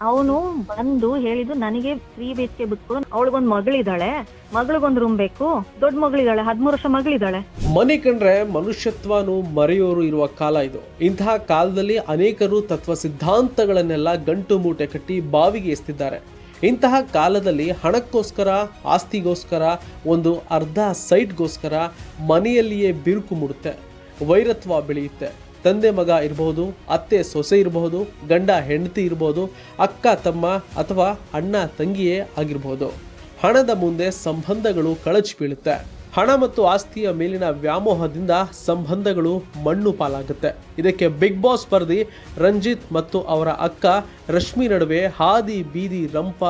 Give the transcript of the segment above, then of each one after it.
ಅವನು ಬಂದು ಹೇಳಿದ್ದು ನನಗೆ 3 BHK ಬಿಟ್ಕೊಡು, ಅವಳಿಗೊಂದು ಮಗಳಿದ್ದಾಳೆ, ಮಗಳಿಗೊಂದು ರೂಮ್ ಬೇಕು, ದೊಡ್ಡ ಮಗಳಿದ್ದಾಳೆ, 13 ವರ್ಷ ಮಗಳಿದ್ದಾಳೆ. ಮನೆ ಕಂಡ್ರೆ ಮನುಷ್ಯತ್ವನು ಮರೆಯೋರು ಇರುವ ಕಾಲ ಇದು. ಇಂತಹ ಕಾಲದಲ್ಲಿ ಅನೇಕರು ತತ್ವ ಸಿದ್ಧಾಂತಗಳನ್ನೆಲ್ಲ ಗಂಟು ಮೂಟೆ ಕಟ್ಟಿ ಬಾವಿಗೆ ಎಸ್ತಿದ್ದಾರೆ. ಇಂತಹ ಕಾಲದಲ್ಲಿ ಹಣಕ್ಕೋಸ್ಕರ, ಆಸ್ತಿಗೋಸ್ಕರ, ಒಂದು ಅರ್ಧ ಸೈಟ್ಗೋಸ್ಕರ ಮನೆಯಲ್ಲಿಯೇ ಬಿರುಕು ಮೂಡುತ್ತೆ, ವೈರತ್ವ ಬೆಳೆಯುತ್ತೆ. ತಂದೆ ಮಗ ಇರಬಹುದು, ಅತ್ತೆ ಸೊಸೆ ಇರಬಹುದು, ಗಂಡ ಹೆಂಡತಿ ಇರಬಹುದು, ಅಕ್ಕ ತಮ್ಮ ಅಥವಾ ಅಣ್ಣ ತಂಗಿಯೇ ಆಗಿರಬಹುದು. ಹಣದ ಮುಂದೆ ಸಂಬಂಧಗಳು ಕಳಚಿ ಬೀಳುತ್ತೆ. ಹಣ ಮತ್ತು ಆಸ್ತಿಯ ಮೇಲಿನ ವ್ಯಾಮೋಹದಿಂದ ಸಂಬಂಧಗಳು ಮಣ್ಣು ಪಾಲಾಗುತ್ತೆ. ಇದಕ್ಕೆ ಬಿಗ್ ಬಾಸ್ ಸ್ಪರ್ಧಿ ರಂಜಿತ್ ಮತ್ತು ಅವರ ಅಕ್ಕ ರಶ್ಮಿ ನಡುವೆ ಹಾದಿ ಬೀದಿ ರಂಪ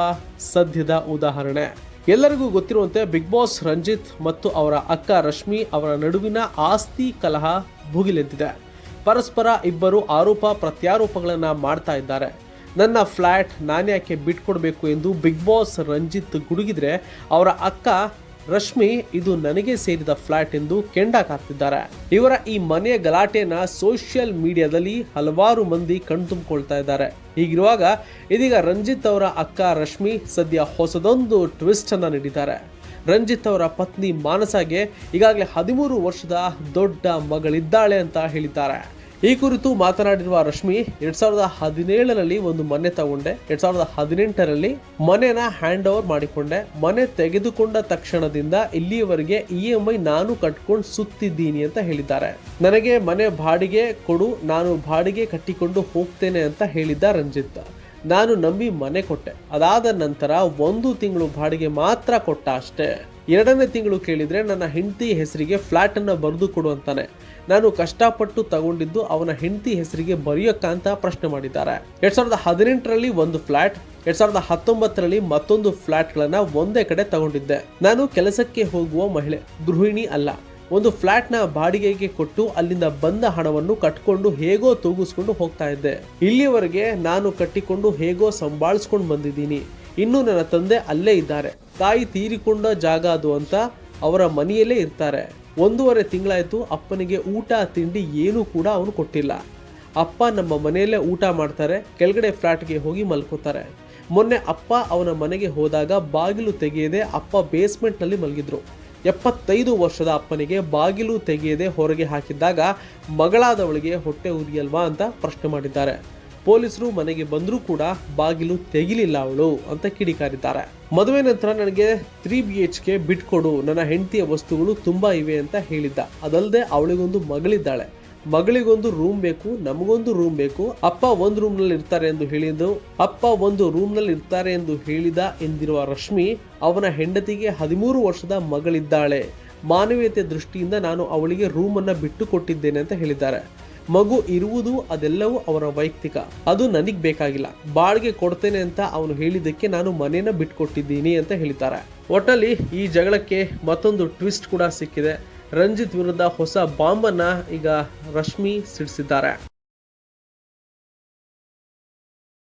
ಸದ್ಯದ ಉದಾಹರಣೆ. ಎಲ್ಲರಿಗೂ ಗೊತ್ತಿರುವಂತೆ ಬಿಗ್ ಬಾಸ್ ರಂಜಿತ್ ಮತ್ತು ಅವರ ಅಕ್ಕ ರಶ್ಮಿ ಅವರ ನಡುವಿನ ಆಸ್ತಿ ಕಲಹ ಭುಗಿಲೆದ್ದಿದೆ. ಪರಸ್ಪರ ಇಬ್ಬರು ಆರೋಪ ಪ್ರತ್ಯಾರೋಪಗಳನ್ನು ಮಾಡ್ತಾ ಇದ್ದಾರೆ. ನನ್ನ ಫ್ಲ್ಯಾಟ್ ನಾನ್ಯಾಕೆ ಬಿಟ್ಕೊಡ್ಬೇಕು ಎಂದು ಬಿಗ್ ಬಾಸ್ ರಂಜಿತ್ ಗುಡುಗಿದ್ರೆ, ಅವರ ಅಕ್ಕ ರಶ್ಮಿ ಇದು ನನಗೆ ಸೇರಿದ ಫ್ಲ್ಯಾಟ್ ಎಂದು ಕೆಂಡ ಕಾರ್ತಿದ್ದಾರೆ. ಇವರ ಈ ಮನೆಯ ಗಲಾಟೆಯನ್ನ ಸೋಷಿಯಲ್ ಮೀಡಿಯಾದಲ್ಲಿ ಹಲವಾರು ಮಂದಿ ಕಣ್ತುಂಬಿಕೊಳ್ತಾ ಇದ್ದಾರೆ. ಹೀಗಿರುವಾಗ ಇದೀಗ ರಂಜಿತ್ ಅವರ ಅಕ್ಕ ರಶ್ಮಿ ಸದ್ಯ ಹೊಸದೊಂದು ಟ್ವಿಸ್ಟ್ ಅನ್ನ ನೀಡಿದ್ದಾರೆ. ರಂಜಿತ್ ಅವರ ಪತ್ನಿ ಮಾನಸಾಗೆ ಈಗಾಗಲೇ 13 ವರ್ಷದ ದೊಡ್ಡ ಮಗಳಿದ್ದಾಳೆ ಅಂತ ಹೇಳಿದ್ದಾರೆ. ಈ ಕುರಿತು ಮಾತನಾಡಿರುವ ರಶ್ಮಿ, 2017ರಲ್ಲಿ ಒಂದು ಮನೆ ತಗೊಂಡೆ, 2018ರಲ್ಲಿ ಮನೆನ ಹ್ಯಾಂಡ್ ಓವರ್ ಮಾಡಿಕೊಂಡೆ. ಮನೆ ತೆಗೆದುಕೊಂಡ ತಕ್ಷಣದಿಂದ ಇಲ್ಲಿಯವರೆಗೆ EMI ನಾನು ಕಟ್ಕೊಂಡು ಸುತ್ತಿದ್ದೀನಿ ಅಂತ ಹೇಳಿದ್ದಾರೆ. ನನಗೆ ಮನೆ ಬಾಡಿಗೆ ಕೊಡು, ನಾನು ಬಾಡಿಗೆ ಕಟ್ಟಿಕೊಂಡು ಹೋಗ್ತೇನೆ ಅಂತ ಹೇಳಿದ್ದ ರಂಜಿತ್. ನಾನು ನಂಬಿ ಮನೆ ಕೊಟ್ಟೆ. ಅದಾದ ನಂತರ 1 ತಿಂಗಳು ಬಾಡಿಗೆ ಮಾತ್ರ ಕೊಟ್ಟ ಅಷ್ಟೇ. 2ನೇ ತಿಂಗಳು ಕೇಳಿದ್ರೆ ನನ್ನ ಹೆಂಡತಿ ಹೆಸರಿಗೆ ಫ್ಲಾಟ್ ಅನ್ನ ಬರೆದು ಕೊಡು ಅಂತಾನೆ. ನಾನು ಕಷ್ಟಪಟ್ಟು ತಗೊಂಡಿದ್ದು ಅವನ ಹೆಂಡತಿ ಹೆಸರಿಗೆ ಬರೆಯೋಕ್ಕ ಅಂತ ಪ್ರಶ್ನೆ ಮಾಡಿದ್ದಾರೆ. 2018ರಲ್ಲಿ ಒಂದು ಫ್ಲಾಟ್, 2019ರಲ್ಲಿ ಮತ್ತೊಂದು ಫ್ಲಾಟ್ಗಳನ್ನ ಒಂದೇ ಕಡೆ ತಗೊಂಡಿದ್ದೆ. ನಾನು ಕೆಲಸಕ್ಕೆ ಹೋಗುವ ಮಹಿಳೆ, ಗೃಹಿಣಿ ಅಲ್ಲ. ಒಂದು ಫ್ಲಾಟ್ನ ಬಾಡಿಗೆಗೆ ಕೊಟ್ಟು ಅಲ್ಲಿಂದ ಬಂದ ಹಣವನ್ನು ಕಟ್ಕೊಂಡು ಹೇಗೋ ತೂಗಿಸ್ಕೊಂಡು ಹೋಗ್ತಾ ಇದ್ದೆ. ಇಲ್ಲಿಯವರೆಗೆ ನಾನು ಕಟ್ಟಿಕೊಂಡು ಹೇಗೋ ಸಂಭಾಳಿಸ್ಕೊಂಡು ಬಂದಿದ್ದೀನಿ. ಇನ್ನು ನನ್ನ ತಂದೆ ಅಲ್ಲೇ ಇದ್ದಾರೆ. ತಾಯಿ ತೀರಿಕೊಂಡ ಜಾಗ ಅದು ಅಂತ ಅವರ ಮನೆಯಲ್ಲೇ ಇರ್ತಾರೆ. 1.5 ತಿಂಗಳಾಯ್ತು ಅಪ್ಪನಿಗೆ ಊಟ ತಿಂಡಿ ಏನೂ ಕೂಡ ಅವನು ಕೊಟ್ಟಿಲ್ಲ. ಅಪ್ಪ ನಮ್ಮ ಮನೆಯಲ್ಲೇ ಊಟ ಮಾಡ್ತಾರೆ, ಕೆಳಗಡೆ ಫ್ಲಾಟ್ಗೆ ಹೋಗಿ ಮಲ್ಕೋತಾರೆ. ಮೊನ್ನೆ ಅಪ್ಪ ಅವನ ಮನೆಗೆ ಹೋದಾಗ ಬಾಗಿಲು ತೆಗೆಯದೆ ಅಪ್ಪ ಬೇಸ್ಮೆಂಟ್ನಲ್ಲಿ ಮಲಗಿದ್ರು. 75 ವರ್ಷದ ಅಪ್ಪನಿಗೆ ಬಾಗಿಲು ತೆಗೆಯದೆ ಹೊರಗೆ ಹಾಕಿದ್ದಾಗ ಮಗಳಾದವಳಿಗೆ ಹೊಟ್ಟೆ ಉರಿಯಲ್ವಾ ಅಂತ ಪ್ರಶ್ನೆ ಮಾಡಿದ್ದಾರೆ. ಪೊಲೀಸರು ಮನೆಗೆ ಬಂದರೂ ಕೂಡ ಬಾಗಿಲು ತೆಗಿಲಿಲ್ಲ ಅವಳು ಅಂತ ಕಿಡಿಕಾರಿದ್ದಾರೆ. ಮದುವೆ ನಂತರ ನನಗೆ 3 BHK ಬಿಟ್ಕೊಡು, ನನ್ನ ಹೆಂಡತಿಯ ವಸ್ತುಗಳು ತುಂಬಾ ಇವೆ ಅಂತ ಹೇಳಿದ್ದ. ಅದಲ್ಲದೆ ಅವಳಿಗೊಂದು ಮಗಳಿದ್ದಾಳೆ, ಮಗಳಿಗೊಂದು ರೂಮ್ ಬೇಕು, ನಮಗೊಂದು ರೂಮ್ ಬೇಕು. ಅಪ್ಪ ಒಂದು ರೂಮ್ನಲ್ಲಿ ಇರ್ತಾರೆ ಎಂದು ಹೇಳಿದ ಎಂದಿರುವ ರಶ್ಮಿ, ಅವನ ಹೆಂಡತಿಗೆ 13 ವರ್ಷದ ಮಗಳಿದ್ದಾಳೆ. ಮಾನವೀಯತೆ ದೃಷ್ಟಿಯಿಂದ ನಾನು ಅವಳಿಗೆ ರೂಮನ್ನು ಬಿಟ್ಟು ಕೊಟ್ಟಿದ್ದೇನೆ ಅಂತ ಹೇಳಿದ್ದಾರೆ. ಮಗು ಇರುವುದು ಅದೆಲ್ಲವೂ ಅವರ ವೈಯಕ್ತಿಕ, ಅದು ನನಗೆ ಬೇಕಾಗಿಲ್ಲ. ಬಾಡಿಗೆ ಕೊಡ್ತೇನೆ ಅಂತ ಅವನು ಹೇಳಿದ್ದಕ್ಕೆ ನಾನು ಮನೇನ ಬಿಟ್ಕೊಟ್ಟಿದ್ದೀನಿ ಅಂತ ಹೇಳಿದ್ದಾರೆ. ಒಟ್ಟಿನಲ್ಲಿ ಈ ಜಗಳಕ್ಕೆ ಮತ್ತೊಂದು ಟ್ವಿಸ್ಟ್ ಕೂಡ ಸಿಕ್ಕಿದೆ. ರಂಜಿತ್ ವಿರುದ್ಧ ಹೊಸ ಬಾಂಬನ್ನ ಈಗ ರಶ್ಮಿ ಸಿಡಿಸಿದ್ದಾರೆ.